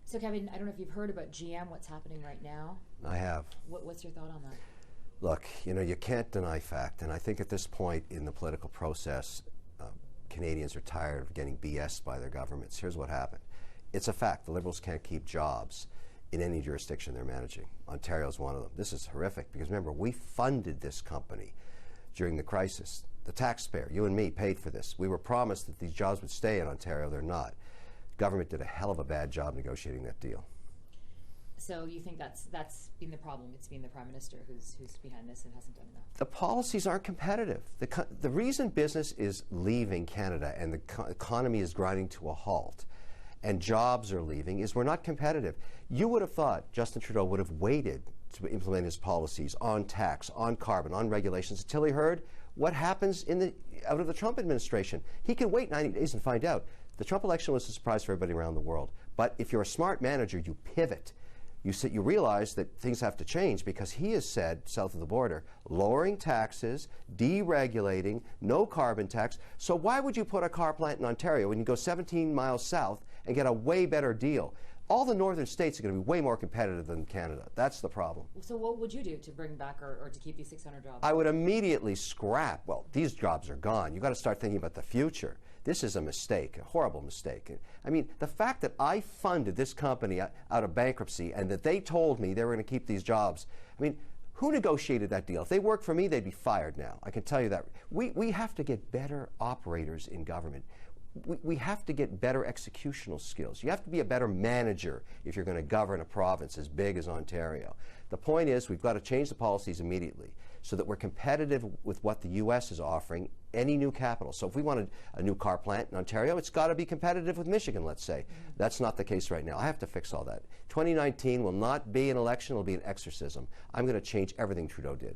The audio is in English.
So Kevin, I don't know if you've heard about GM, what's happening right now. I have. What's your thought on that? Look, you know, you can't deny fact, and I think at this point in the political process, Canadians are tired of getting BS'd by their governments. Here's what happened. It's a fact. The Liberals can't keep jobs in any jurisdiction they're managing. Ontario is one of them. This is horrific because, remember, we funded this company during the crisis. The taxpayer, you and me, paid for this. We were promised that these jobs would stay in Ontario. They're not. Government did a hell of a bad job negotiating that deal. So you think that's been the problem? It's been the Prime Minister who's behind this and hasn't done enough? The policies aren't competitive. The reason business is leaving Canada and the economy is grinding to a halt and jobs are leaving is we're not competitive. You would have thought Justin Trudeau would have waited to implement his policies on tax, on carbon, on regulations until he heard what happens out of the Trump administration. He can wait 90 days and find out. The Trump election was a surprise for everybody around the world. But if you're a smart manager, you pivot. You realize that things have to change because he has said, south of the border, lowering taxes, deregulating, no carbon tax. So why would you put a car plant in Ontario when you go 17 miles south and get a way better deal? All the northern states are going to be way more competitive than Canada. That's the problem. So what would you do to bring back or to keep these 600 jobs? I would immediately scrap. Well, these jobs are gone. You've got to start thinking about the future. This is a mistake, a horrible mistake. I mean, the fact that I funded this company out of bankruptcy and that they told me they were going to keep these jobs, I mean, who negotiated that deal? If they worked for me, they'd be fired now. I can tell you that. We have to get better operators in government. We have to get better executional skills. You have to be a better manager if you're going to govern a province as big as Ontario. The point is we've got to change the policies immediately so that we're competitive with what the U.S. is offering, any new capital. So if we wanted a new car plant in Ontario, it's got to be competitive with Michigan, let's say. That's not the case right now. I have to fix all that. 2019 will not be an election, it will be an exorcism. I'm going to change everything Trudeau did.